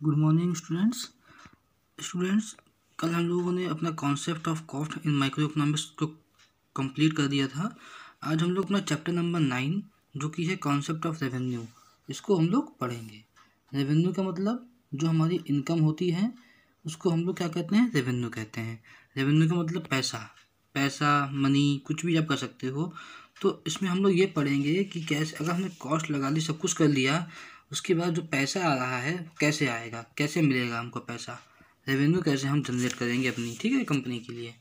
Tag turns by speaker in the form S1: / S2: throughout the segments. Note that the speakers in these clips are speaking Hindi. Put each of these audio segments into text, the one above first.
S1: Good morning students. कल हम लोगों ने अपना concept of cost in micro economics को कंप्लीट कर दिया था। आज हम लोग अपना चैप्टर नंबर 9 जो कि है कॉन्सेप्ट ऑफ रेवेन्यू, इसको हम लोग पढ़ेंगे। रेवेन्यू का मतलब जो हमारी इनकम होती है उसको हम लोग क्या कहते हैं, रेवेन्यू कहते हैं। रेवेन्यू का मतलब पैसा मनी कुछ भी आप कर सकते हो। तो इसमें हम लोग ये पढ़ेंगे कि कैसे अगर हमने कॉस्ट लगा ली, सब कुछ कर लिया, उसके बाद जो पैसा आ रहा है कैसे आएगा, कैसे मिलेगा हमको पैसा, रेवेन्यू कैसे हम जनरेट करेंगे अपनी, ठीक है, कंपनी के लिए।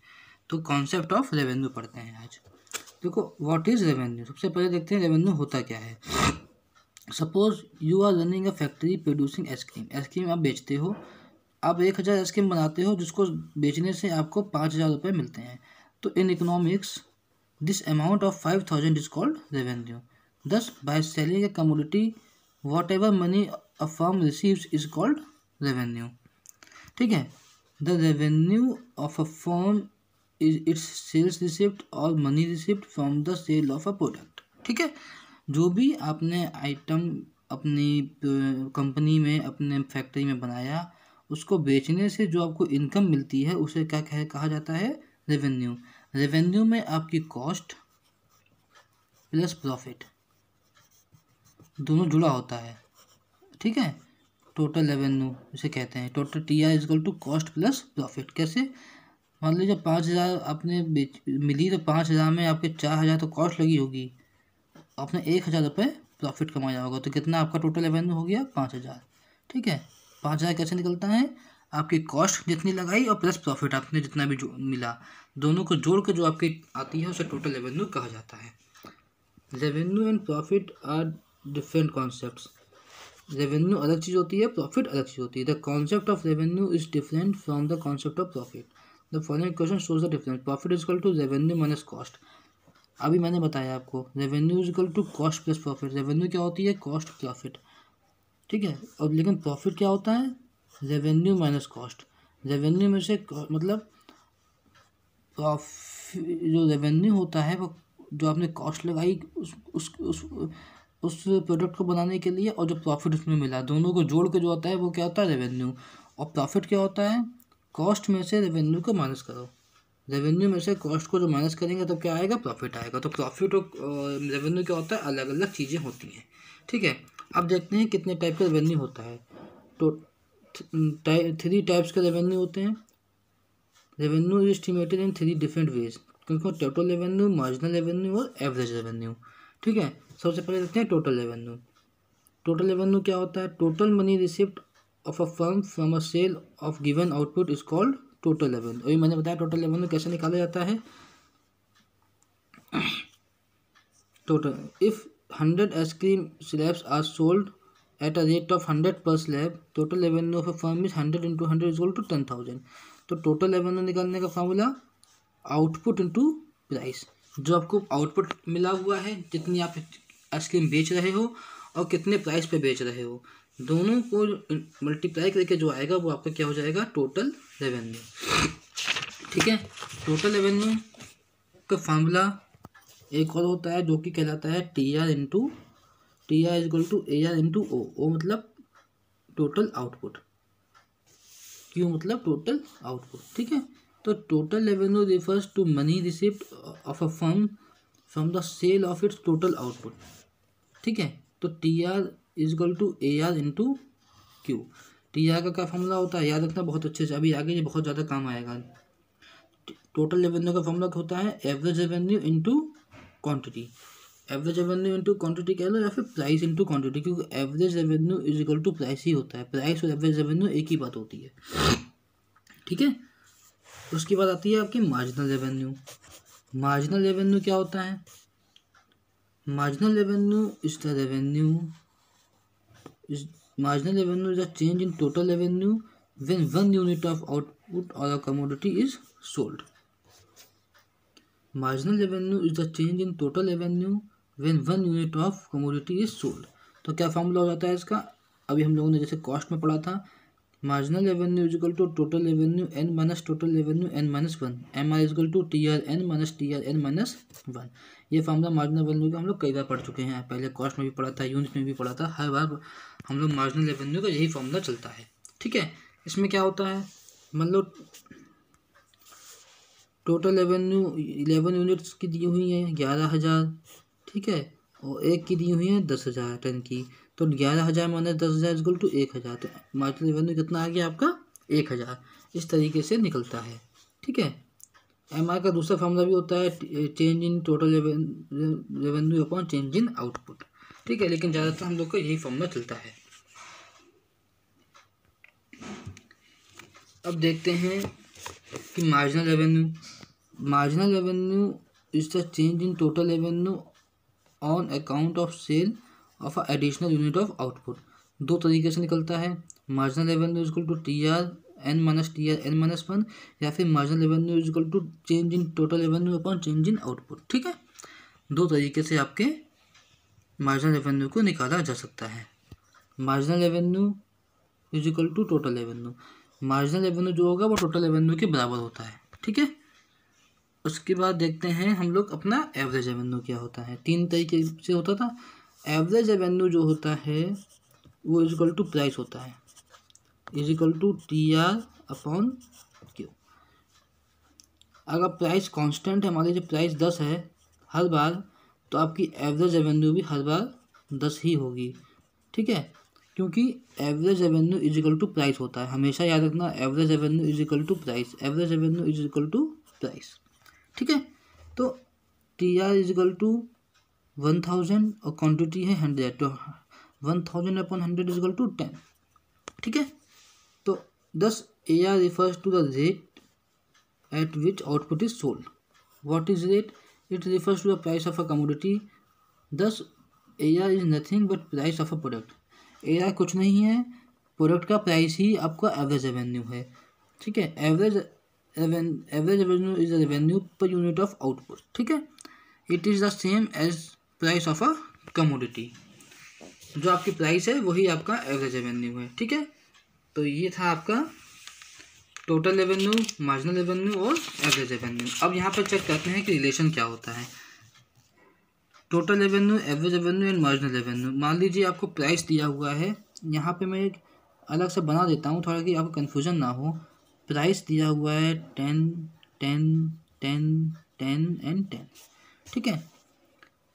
S1: तो कॉन्सेप्ट ऑफ रेवेन्यू पढ़ते हैं आज। देखो व्हाट इज़ रेवेन्यू, सबसे पहले देखते हैं रेवेन्यू होता क्या है। Suppose you are running a factory producing ice cream आप बेचते हो। आप 1000 आइसक्रीम बनाते हो जिसको बेचने से आपको 5000 रुपये मिलते हैं। तो in economics this amount of 5000 is called revenue. Thus by selling a commodity whatever money a firm receives is called revenue। ठीक है, the revenue of a firm is its sales receipt or money receipt from the sale of a product। ठीक है, जो भी आपने आइटम अपनी कंपनी में अपने फैक्ट्री में बनाया उसको बेचने से जो आपको इनकम मिलती है उसे क्या कहा जाता है, रेवेन्यू। रेवेन्यू में आपकी कॉस्ट प्लस प्रॉफिट दोनों जुड़ा होता है। ठीक है, टोटल रेवेन्यू इसे कहते हैं। Total TR is equal to cost plus profit. कैसे, मान लीजिए 5000 आपने मिली तो 5000 में आपके 4000 तो कॉस्ट लगी होगी, आपने 1000 रुपये प्रॉफिट कमाया होगा, तो कितना आपका टोटल रेवेन्यू हो गया, 5000। ठीक है, 5000 कैसे निकलता है, आपकी कॉस्ट जितनी लगाई और प्लस प्रॉफिट आपने जितना भी जो मिला, दोनों को जोड़ के जो आपकी आती है उसे टोटल रेवेन्यू कहा जाता है। Revenue and profit are different concepts. Revenue अलग चीज़ होती है, प्रॉफिट अलग चीज़ होती है। The concept of revenue is different from the concept of profit. The following question shows the difference. Profit is equal to revenue minus cost. अभी मैंने बताया आपको revenue is equal to cost plus profit. Revenue क्या होती है, कॉस्ट प्रॉफिट। ठीक है, और लेकिन प्रॉफिट क्या होता है, रेवेन्यू माइनस कॉस्ट। रेवेन्यू में से मतलब जो रेवेन्यू होता है वो जो आपने कॉस्ट लगाई उस प्रोडक्ट को बनाने के लिए, और जो प्रॉफिट उसमें मिला, दोनों को जोड़ के जो होता है वो क्या होता है, रेवेन्यू। और प्रॉफिट क्या होता है, कॉस्ट में से रेवेन्यू को माइनस करो। रेवेन्यू में से कॉस्ट को जो माइनस करेंगे तो क्या आएगा, प्रॉफिट आएगा। तो प्रॉफिट और रेवेन्यू क्या होता है, अलग अलग चीज़ें होती हैं। ठीक है, अब देखते हैं कितने टाइप का रेवेन्यू होता है। तो 3 टाइप्स के रेवेन्यू होते हैं। Revenue is estimated in 3 different ways, क्योंकि टोटल रेवेन्यू, मार्जिनल रेवेन्यू और एवरेज रेवेन्यू। ठीक है, सबसे पहले देखते हैं टोटल रेवेन्यू। टोटल रेवेन्यू क्या होता है, total money receipt of a firm from a sale of given output is called total revenue. अभी मैंने बताया टोटल रेवेन्यू कैसे निकाला जाता है। Total if 100 ice cream slabs are sold at a rate of 100 per slab, total revenue of a firm is 100 into 100 is equal to 10,000। तो टोटल रेवेन्यू निकालने का फॉर्मूला आउटपुट इंटू प्राइस। जो आपको आउटपुट मिला हुआ है, जितनी आप आइसक्रीम बेच रहे हो और कितने प्राइस पे बेच रहे हो, दोनों को मल्टीप्लाई करके जो आएगा वो आपका क्या हो जाएगा, टोटल रेवेन्यू। ठीक है, टोटल रेवेन्यू का फार्मूला एक और होता है जो कि कहलाता है TR is equal to AR into O मतलब टोटल आउटपुट, Q मतलब टोटल आउटपुट। ठीक है, तो total revenue refers to money receipt of a firm from the sale of its total output. ठीक है, तो TR is equal to AR into Q। TR का क्या फॉर्मूला होता है, याद रखना बहुत अच्छे से, अभी आगे ये बहुत ज़्यादा काम आएगा। टोटल रेवेन्यू का फॉर्मूला होता है average revenue into quantity. Average revenue into quantity कह लो या फिर प्राइस इंटू क्वान्टिटी, क्योंकि average revenue is equal to price ही होता है। प्राइस और एवरेज रेवेन्यू एक ही बात होती है। ठीक है, उसके बाद आती है आपकी मार्जिनल रेवेन्यू। मार्जिनल रेवेन्यू क्या होता है, marginal revenue is the revenue marginal revenue is a change in total revenue when 1 unit of output or a commodity is sold। marginal revenue is the change in total revenue when 1 unit of commodity is sold। तो क्या फॉर्मूला हो जाता है इसका, अभी हम लोगों ने जैसे कॉस्ट में पढ़ा था, marginal revenue is equal to total revenue n minus total revenue n minus 1। MR is equal to TR n minus TR n minus 1। ये फॉर्मूला मार्जिनल रेवेन्यू का हम लोग कई बार पढ़ चुके हैं, पहले कॉस्ट में भी पढ़ा था, यूनिट में भी पढ़ा था, हर बार हम लोग मार्जिनल रेवेन्यू का यही फॉर्मूला चलता है। ठीक है। इसमें क्या होता है, मान लो टोटल रेवेन्यू 11 यूनिट्स की दी हुई है 11,000, ठीक है, और एक की दी हुई है 10,000 टन की, तो 11,000 माइनस 10,000 इक्वल टू 1,000, तो मार्जिनल रेवेन्यू कितना आ गया आपका 1,000। इस तरीके से निकलता है, ठीक है। एमआर का दूसरा फॉर्मूला भी होता है change in total revenue upon change in output, ठीक है, लेकिन ज़्यादातर हम लोग का यही फॉर्मूला चलता है। अब देखते हैं कि marginal revenue is the change in total revenue on account of sale of a additional unit of output. दो तरीके से निकलता है, marginal revenue equal to TRN-1 या फिर marginal revenue equal to change in total revenue upon change in output, ठीक है। दो तरीके से आपके मार्जिनल रेवेन्यू को निकाला जा सकता है। Marginal revenue is equal to total revenue, marginal revenue जो होगा वो टोटल रेवेन्यू के बराबर होता है, ठीक है। उसके बाद देखते हैं हम लोग अपना एवरेज रेवेन्यू क्या होता है। तीन तरीके से होता था। एवरेज रेवेन्यू जो होता है वो इज इक्वल टू प्राइस होता है, इज इक्वल टू TR/Q। अगर प्राइस कांस्टेंट है, मान लीजिए प्राइस 10 है हर बार, तो आपकी एवरेज रेवेन्यू भी हर बार 10 ही होगी, ठीक है, क्योंकि average revenue is equal to price होता है। हमेशा याद रखना, average revenue is equal to price, average revenue is equal to price, ठीक है। तो TR इज इक्वल टू 1000 और क्वांटिटी है 100, तो 1000 अपॉन 100 इज इक्वल टू 10, ठीक है। तो 10 AR refers to the rate at which output is sold. What is rate? It refers to the price of a commodity. Thus AR is nothing but price of a product. AR कुछ नहीं है, प्रोडक्ट का प्राइस ही आपका एवरेज रेवेन्यू है, ठीक है। Average revenue is revenue per unit of output, ठीक है। It is the same as price of a commodity. जो आपकी प्राइस है वही आपका एवरेज रेवेन्यू है, ठीक है। तो ये था आपका टोटल रेवेन्यू, मार्जिनल रेवेन्यू और एवरेज रेवेन्यू। अब यहाँ पर चेक करते हैं कि रिलेशन क्या होता है total revenue, average revenue and marginal revenue. मान लीजिए आपको प्राइस दिया हुआ है, यहाँ पे मैं एक अलग से बना देता हूँ थोड़ा कि आपको कन्फ्यूजन ना हो। प्राइस दिया हुआ है 10, 10, 10, 10 एंड 10, ठीक है।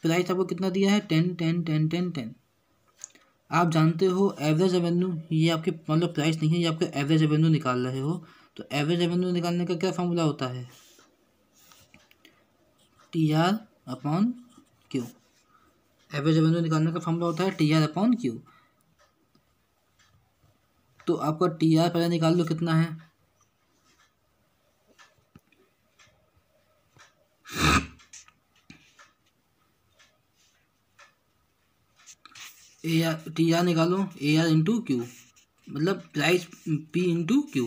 S1: प्राइस आपको कितना दिया है 10, 10, 10, 10, 10। आप जानते हो एवरेज रेवेन्यू, ये आपके मतलब प्राइस नहीं है, ये आपका एवरेज रेवेन्यू निकाल रहे हो। तो एवरेज रेवेन्यू निकालने का क्या फॉर्मूला होता है, TR/Q। एवरेज रेवेन्यू निकालने का फॉर्मूला होता है TR/Q। तो आपका TR पहले निकाल लो कितना है, TR निकालो, AR इंटू Q, मतलब प्राइस P इंटू Q।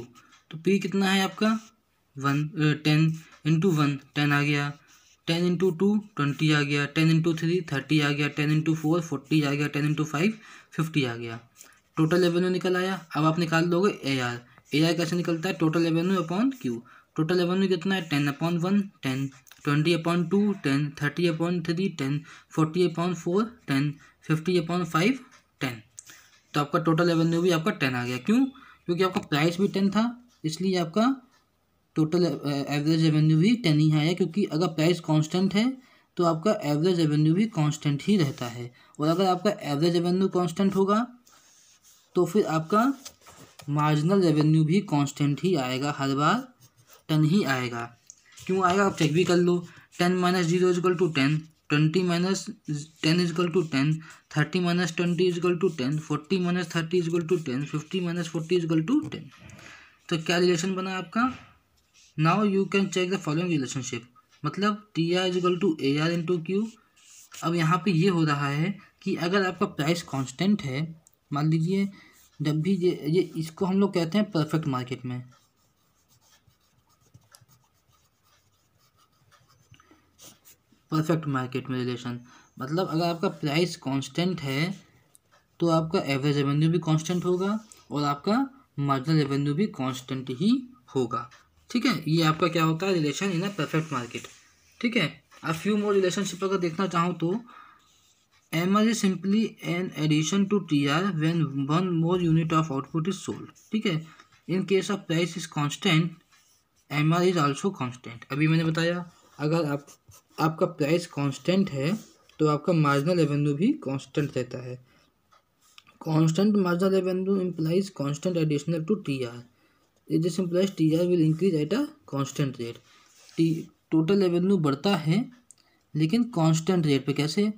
S1: तो P कितना है आपका 10 इंटू 1 10 आ गया, 10 इंटू 2 20 आ गया, 10 इंटू 3 30 आ गया, 10 इंटू 4 40 आ गया, 10 इंटू 5 50 आ गया। टोटल रेवेन्यू निकल आया। अब आप निकाल लोगे AR। AR कैसे निकलता है, total revenue upon Q। Total revenue कितना है 10/1 10, 20/2 10, 30/3 10, 40/4 10, 50/5 10। तो आपका टोटल रेवेन्यू भी आपका 10 आ गया। क्यों, क्योंकि आपका प्राइस भी 10 था, इसलिए आपका टोटल एवरेज रेवेन्यू भी 10 ही आया। क्योंकि अगर प्राइस कांस्टेंट है तो आपका एवरेज रेवेन्यू भी कांस्टेंट ही रहता है, और अगर आपका एवरेज रेवेन्यू कांस्टेंट होगा तो फिर आपका मार्जिनल रेवेन्यू भी कांस्टेंट ही आएगा, हर बार 10 ही आएगा। क्यों आएगा आप चेक भी कर लो। 10 - 0 is equal to 10, 20 - 10 is equal to 10, 30 - 20 is equal to 10, 40 - 30 is equal to 10, 50 - 40 is equal to 10। तो क्या रिलेशन बना आपका, now you can check the following relationship, मतलब TR is equal to AR into Q। अब यहाँ पे ये हो रहा है कि अगर आपका प्राइस कांस्टेंट है, मान लीजिए जब भी ये इसको हम लोग कहते हैं परफेक्ट मार्केट में, परफेक्ट मार्केट में रिलेशन, मतलब अगर आपका प्राइस कांस्टेंट है तो आपका एवरेज रेवेन्यू भी कांस्टेंट होगा और आपका मार्जिनल रेवेन्यू भी कांस्टेंट ही होगा, ठीक है। ये आपका क्या होता है relation in a perfect market, ठीक है। अब फ्यू मोर रिलेशनशिप अगर देखना चाहो तो MR is simply an addition to TR when one more unit of output is sold, ठीक है। In case of price is constant, MR is also constant. अभी मैंने बताया अगर आपका प्राइस कांस्टेंट है तो आपका मार्जिनल रेवेन्यू भी कांस्टेंट रहता है। Constant marginal revenue implies constant additional to TR। This implies TR will increase at a constant rate. Total revenue बढ़ता है लेकिन कांस्टेंट रेट पे। कैसे?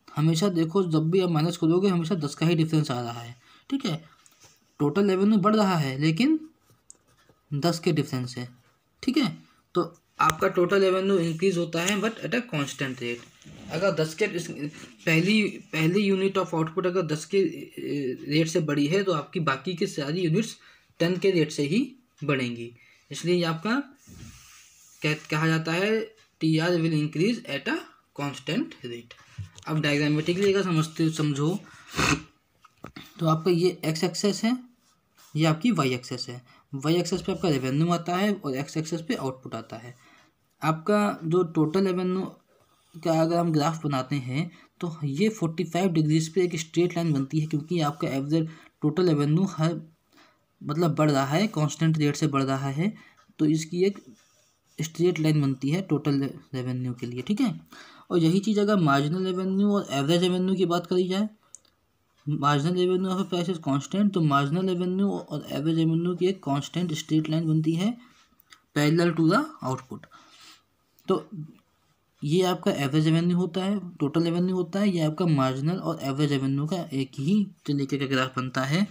S1: हमेशा देखो, जब भी आप माइनस करोगे हमेशा 10 का ही डिफरेंस आ रहा है, ठीक है। टोटल रेवेन्यू बढ़ रहा है लेकिन 10 के डिफरेंस है, ठीक है। तो आपका टोटल रेवेन्यू इंक्रीज होता है but at a constant rate. अगर 10 के पहली यूनिट ऑफ आउटपुट अगर 10 के रेट से बढ़ी है तो आपकी बाकी की सारी यूनिट्स 10 के रेट से ही बढ़ेंगी। इसलिए आपका कहा जाता है TR will increase at a constant rate. अब डायग्रामेटिकली अगर समझो तो आपका ये एक्स एक्सेस है, ये आपकी वाई एक्सेस है। वाई एक्सेस पे आपका रेवेन्यू आता है और एक्स एक्सेस पे आउटपुट आता है। आपका जो टोटल रेवेन्यू का अगर हम ग्राफ बनाते हैं तो ये 45 डिग्रीज पे एक स्ट्रेट लाइन बनती है, क्योंकि आपका एवरेज टोटल रेवेन्यू हर मतलब बढ़ रहा है, कांस्टेंट रेट से बढ़ रहा है, तो इसकी एक स्ट्रेट लाइन बनती है टोटल रेवेन्यू के लिए, ठीक है। और यही चीज़ अगर मार्जिनल रेवेन्यू और एवरेज रेवेन्यू की बात करी जाए, marginal revenue of price is constant, तो मार्जिनल रेवेन्यू और एवरेज रेवेन्यू की एक कांस्टेंट स्ट्रेट लाइन बनती है पैरेलल टू द आउटपुट। तो ये आपका एवरेज रेवेन्यू होता है, टोटल रेवेन्यू होता है, ये आपका मार्जिनल और एवरेज रेवेन्यू का एक ही तरीके का ग्राफ बनता है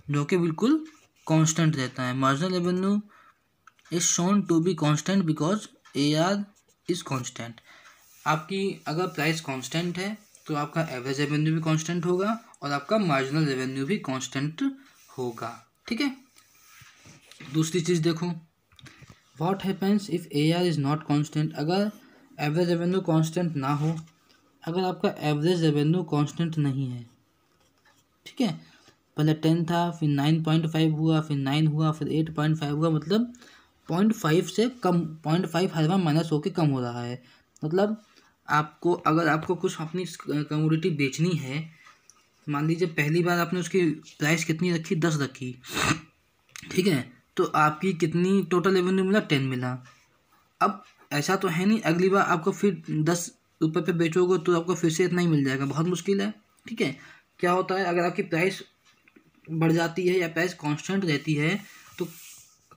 S1: जो कि बिल्कुल कांस्टेंट रहता है। Marginal revenue is shown to be constant because AR is constant. आपकी अगर प्राइस कांस्टेंट है तो आपका एवरेज रेवेन्यू भी कांस्टेंट होगा और आपका मार्जिनल रेवेन्यू भी कांस्टेंट होगा, ठीक है। दूसरी चीज़ देखो, what happens if AR is not constant. अगर एवरेज रेवेन्यू कांस्टेंट ना हो, अगर आपका एवरेज रेवेन्यू कांस्टेंट नहीं है, ठीक है, पहले 10 था, फिर 9.5 हुआ, फिर 9 हुआ, फिर 8.5 हुआ, मतलब 0.5 से कम, 0.5 हर बार माइनस होकर कम हो रहा है। मतलब अगर आपको कुछ अपनी कमोडिटी बेचनी है, मान लीजिए पहली बार आपने उसकी प्राइस कितनी रखी, 10 रखी, ठीक है, तो आपकी कितनी टोटल रेवेन्यू मिला, 10 मिला। अब ऐसा तो है नहीं अगली बार आपको फिर 10 रुपये पे बेचोगे तो आपको फिर से इतना ही मिल जाएगा, बहुत मुश्किल है, ठीक है। क्या होता है, अगर आपकी प्राइस बढ़ जाती है या प्राइस कांस्टेंट रहती है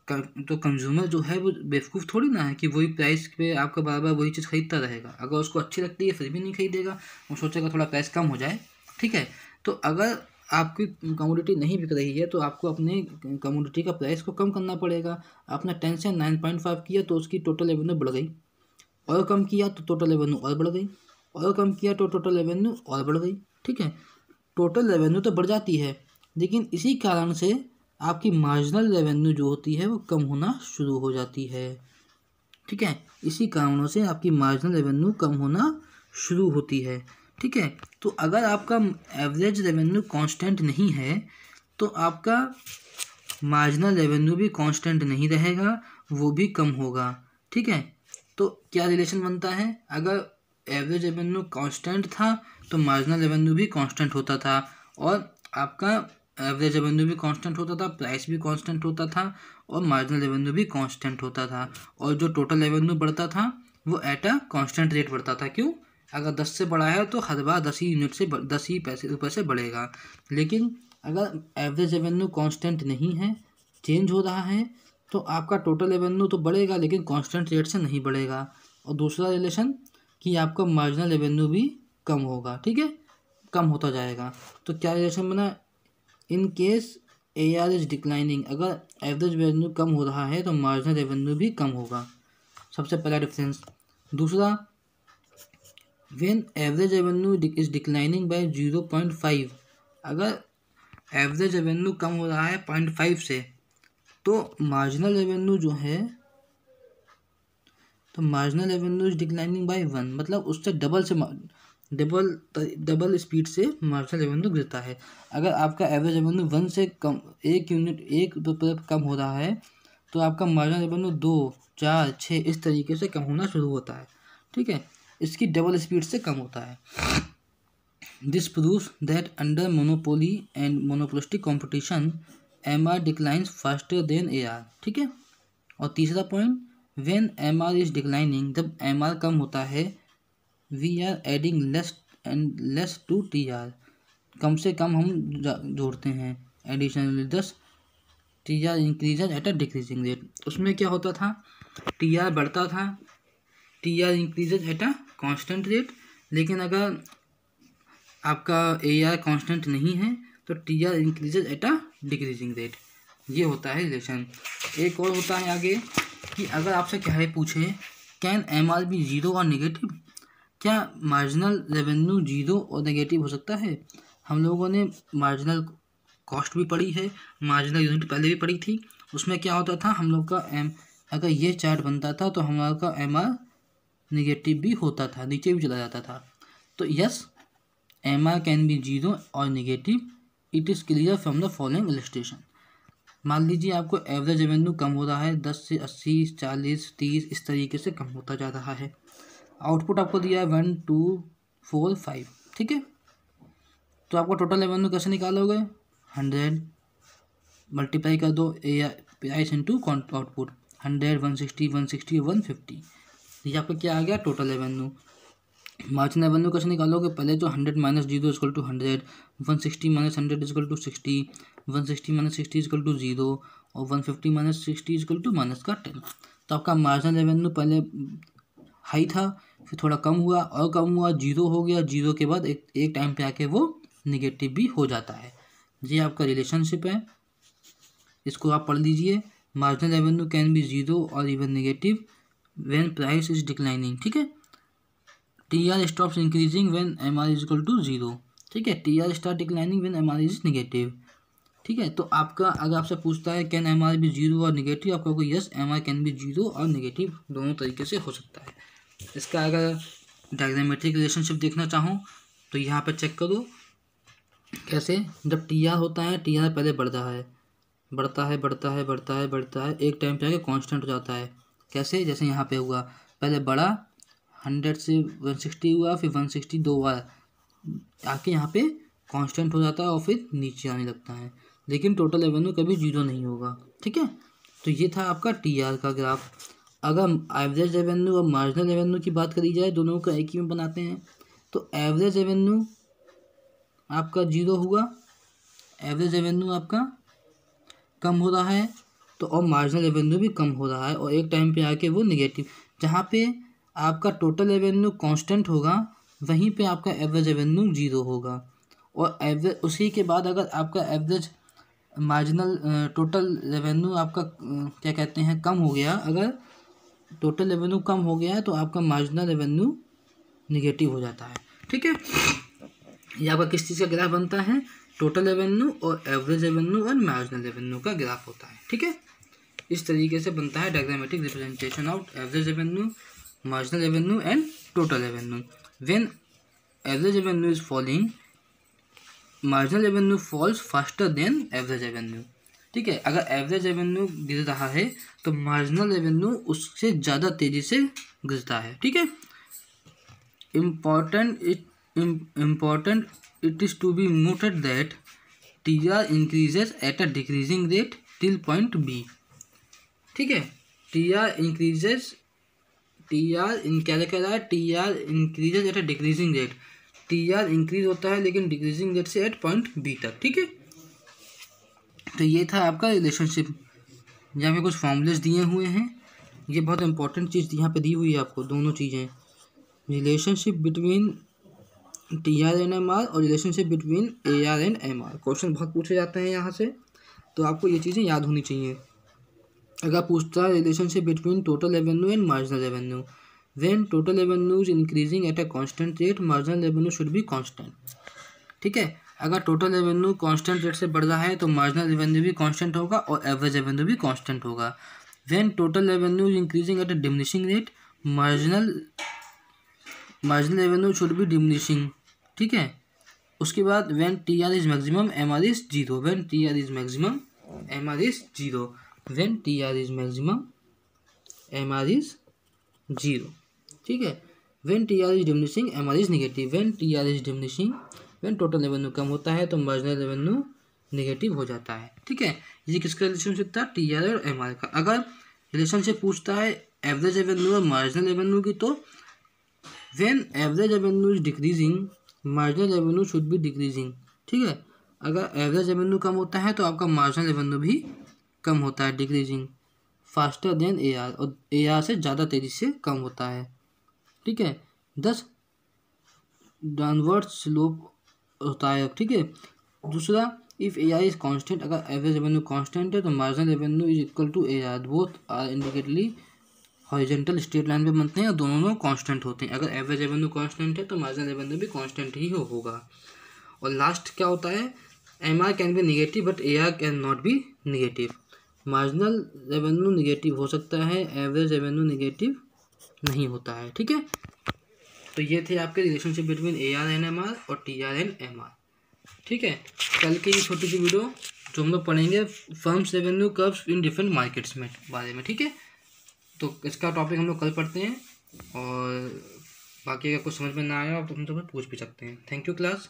S1: तो कंज्यूमर जो है वो बेवकूफ़ थोड़ी ना है कि वही प्राइस पे आपका बार बार वही चीज़ खरीदता रहेगा। अगर उसको अच्छी लगती है फिर भी नहीं खरीदेगा, वो सोचेगा थोड़ा प्राइस कम हो जाए, ठीक है। तो अगर आपकी कमोडिटी नहीं बिक रही है तो आपको अपने कमोडिटी का प्राइस को कम करना पड़ेगा। आपने 10 से 9.5 किया तो उसकी टोटल रेवेन्यू बढ़ गई, और कम किया तो टोटल रेवेन्यू और बढ़ गई, और कम किया तो टोटल रेवेन्यू और बढ़ गई, ठीक है। टोटल रेवेन्यू तो बढ़ जाती है लेकिन इसी कारण से आपकी मार्जिनल रेवेन्यू जो होती है वो कम होना शुरू हो जाती है, ठीक है। इसी कारणों से आपकी मार्जिनल रेवेन्यू कम होना शुरू होती है, ठीक है। तो अगर आपका एवरेज रेवेन्यू कांस्टेंट नहीं है तो आपका मार्जिनल रेवेन्यू भी कांस्टेंट नहीं रहेगा, वो भी कम होगा, ठीक है। तो क्या रिलेशन बनता है, अगर एवरेज रेवेन्यू कांस्टेंट था तो मार्जिनल रेवेन्यू भी कांस्टेंट होता था, और आपका एवरेज रेवेन्यू भी कांस्टेंट होता था, प्राइस भी कांस्टेंट होता था, और मार्जिनल रेवेन्यू भी कांस्टेंट होता था, और जो टोटल रेवेन्यू बढ़ता था वो एट अ कांस्टेंट रेट बढ़ता था। क्यों? अगर 10 से बढ़ा है तो हर बार 10 ही यूनिट से 10 ही रुपये से बढ़ेगा। लेकिन अगर एवरेज रेवेन्यू कांस्टेंट नहीं है, चेंज हो रहा है, तो आपका टोटल रेवेन्यू तो बढ़ेगा लेकिन कांस्टेंट रेट से नहीं बढ़ेगा। और दूसरा रिलेशन कि आपका मार्जिनल रेवेन्यू भी कम होगा, ठीक है, कम होता जाएगा। तो क्या रिलेशन बना, in case AR is declining, अगर एवरेज रेवेन्यू कम हो रहा है तो मार्जिनल रेवेन्यू भी कम होगा, सबसे पहला डिफरेंस। दूसरा, when average revenue is declining by 0.5, अगर एवरेज रेवेन्यू कम हो रहा है 0.5 से तो मार्जिनल रेवेन्यू जो है, तो marginal revenue is declining by 1, मतलब उससे डबल स्पीड से मार्जिनल रेवेन्यू गिरता है। अगर आपका एवरेज रेवेन्यू 1 से कम, 1 रुपये कम हो रहा है तो आपका मार्जिनल रेवेन्यू 2, 4, 6 इस तरीके से कम होना शुरू होता है, ठीक है, इसकी डबल स्पीड से कम होता है। This proves that under monopoly and monopolistic competition MR declines faster than AR। ठीक है। और तीसरा point, when MR is declining, जब MR कम होता है, we are adding less and less to TR, कम से कम हम जोड़ते हैं। Additionally this TR increases at a decreasing rate. उसमें क्या होता था, TR बढ़ता था, TR increases at a constant rate, लेकिन अगर आपका AR कांस्टेंट नहीं है तो TR increases at a decreasing rate. ये होता है रिलेशन। एक और होता है आगे कि अगर आपसे क्या है पूछे, कैन MR बी जीरो और नेगेटिव, क्या मार्जिनल रेवेन्यू जीरो और नेगेटिव हो सकता है। हम लोगों ने मार्जिनल कॉस्ट भी पढ़ी है, मार्जिनल यूनिट पहले भी पढ़ी थी। उसमें क्या होता था, हम लोग का अगर ये चार्ट बनता था तो हमारा का MR नेगेटिव भी होता था, नीचे भी चला जाता था। तो yes, MR can be zero और negative, it is clear from the following illustration. मान लीजिए आपको एवरेज रेवेन्यू कम हो रहा है, 10 से 80, 40, 30 इस तरीके से कम होता जा रहा है। आउटपुट आपको दिया है 1, 2, 4, 5। ठीक है। तो आपको टोटल रेवेन्यू कैसे निकालोगे, 100 मल्टीप्लाई कर दो प्राइस इंटू आउटपुट, 100, 160, 160, 150। ये आपका क्या आ गया, टोटल रेवेन्यू। मार्जिन रेवेन्यू कैसे निकालोगे, पहले तो 100 minus zero is equal to 100, 160 minus 100 is equal to 60, 160 minus 60 is equal to 0 और 150 माइनस 60 इजकल टू माइनस का 10। तो आपका मार्जिन रेवेन्यू पहले हाई था, फिर थोड़ा कम हुआ और कम हुआ, जीरो हो गया, जीरो के बाद एक टाइम पे आके वो निगेटिव भी हो जाता है। ये आपका रिलेशनशिप है, इसको आप पढ़ लीजिए। Marginal revenue can be zero और even negative when price is declining. ठीक है। TR stops increasing when MR is equal to zero. ठीक है। TR start declining when MR is negative. ठीक है। तो आपका अगर आपसे पूछता है कैन MR बी जीरो और नेगेटिव, आप कहोगे yes, MR can be zero और नेगेटिव दोनों तरीके से हो सकता है। इसका अगर डायग्रामेट्रिक रिलेशनशिप देखना चाहूँ तो यहाँ पे चेक करो कैसे। जब TR होता है, TR पहले बढ़ता है, बढ़ता है, बढ़ता है, बढ़ता है, बढ़ता है, एक टाइम पे आके कांस्टेंट हो जाता है। कैसे, जैसे यहाँ पे हुआ, पहले बढ़ा 100 से 160 हुआ, फिर 160 दो बार आके यहाँ पे कांस्टेंट हो जाता है और फिर नीचे आने लगता है, लेकिन टोटल रेवेन्यू कभी जीरो नहीं होगा। ठीक है। तो ये था आपका TR का ग्राफ। अगर एवरेज रेवेन्यू और मार्जिनल रेवेन्यू की बात करी जाए, दोनों का एक ही में बनाते हैं, तो एवरेज रेवेन्यू आपका जीरो हुआ, एवरेज रेवेन्यू आपका कम हो रहा है, तो और मार्जिनल रेवेन्यू भी कम हो रहा है और एक टाइम पे आके वो निगेटिव। जहाँ पे आपका टोटल रेवेन्यू कांस्टेंट होगा, वहीं पे आपका एवरेज रेवेन्यू जीरो होगा। और एवरेज उसी के बाद अगर आपका एवरेज मार्जिनल टोटल रेवेन्यू आपका क्या कहते हैं कम हो गया, अगर टोटल रेवेन्यू कम हो गया है तो आपका मार्जिनल रेवेन्यू निगेटिव हो जाता है। ठीक है। ये आपका किस चीज़ का ग्राफ बनता है, टोटल रेवेन्यू और एवरेज रेवेन्यू और मार्जिनल रेवेन्यू का ग्राफ होता है। ठीक है। इस तरीके से बनता है diagrammatic representation of average revenue, marginal revenue and total revenue. When average revenue is falling, marginal revenue falls faster than average revenue. ठीक है। अगर एवरेज रेवेन्यू गिर रहा है तो मार्जिनल रेवेन्यू उससे ज़्यादा तेज़ी से गिरता है। ठीक है। Important it is to be noted that TR increases at a decreasing rate till point B। ठीक है। TR इंक्रीजेज, TR क्या कह रहा है, TR increases at a decreasing rate, TR increase होता है लेकिन डिक्रीजिंग रेट से एट पॉइंट B तक। ठीक है। तो ये था आपका रिलेशनशिप। यहाँ पे कुछ फॉर्मूलेस दिए हुए हैं, ये बहुत इंपॉर्टेंट चीज़ यहाँ पे दी हुई है आपको, दोनों चीज़ें, relationship between TR and MR और relationship between AR and MR। Question बहुत पूछे जाते हैं यहाँ से, तो आपको ये चीज़ें याद होनी चाहिए। अगर पूछता है relationship between total revenue and marginal revenue, when total revenue is increasing at a constant rate, marginal revenue should be constant. ठीक है। अगर टोटल रेवेन्यू कांस्टेंट रेट से बढ़ रहा है तो मार्जिनल रेवेन्यू भी कांस्टेंट होगा और एवरेज रेवेन्यू भी कांस्टेंट होगा। When total revenue is increasing at a diminishing rate, marginal revenue should be diminishing. ठीक है। उसके बाद when TR is maximum, MR is zero. When TR is maximum, MR is zero. When TR is maximum, MR is zero. ठीक है। When TR is diminishing, MR is negative. When TR is diminishing, when total revenue कम होता है तो मार्जिनल रेवेन्यू नेगेटिव हो जाता है। ठीक है, ये किसका रिलेशनशिप था, टीआर और एमआर का। अगर रिलेशनशिप पूछता है एवरेज रेवेन्यू और मार्जिनल रेवेन्यू की, तो when average revenue is decreasing marginal revenue should be decreasing. ठीक है, अगर एवरेज रेवेन्यू कम होता है तो आपका मार्जिनल रेवेन्यू भी कम होता है, डिक्रीजिंग फास्टर देन एआर, और एआर से ज़्यादा तेज़ी से कम होता है। ठीक है, 10 डाउनवर्ड स्लोप होता है। ठीक है, दूसरा if A R is constant, अगर एवरेज रेवेन्यू कॉन्स्टेंट है तो marginal revenue is equal to A R, both are identically horizontal straight line पे बनते हैं और दोनों कांस्टेंट होते हैं। अगर एवरेज रेवेन्यू कांस्टेंट है तो मार्जिनल रेवेन्यू भी कांस्टेंट ही होगा। और लास्ट क्या होता है, M R can be negative but A R can not be negative. Marginal revenue negative हो सकता है, एवरेज रेवेन्यू निगेटिव नहीं होता है। ठीक है, तो ये थे आपके relationship between A R and M R और T R and M R. ठीक है, कल की ये छोटी सी वीडियो जो हम लोग पढ़ेंगे firms revenue curves in different markets में बारे में। ठीक है, तो इसका टॉपिक हम लोग कल पढ़ते हैं, और बाकी अगर कुछ समझ में ना आया तो हम तो पूछ भी सकते हैं। Thank you class.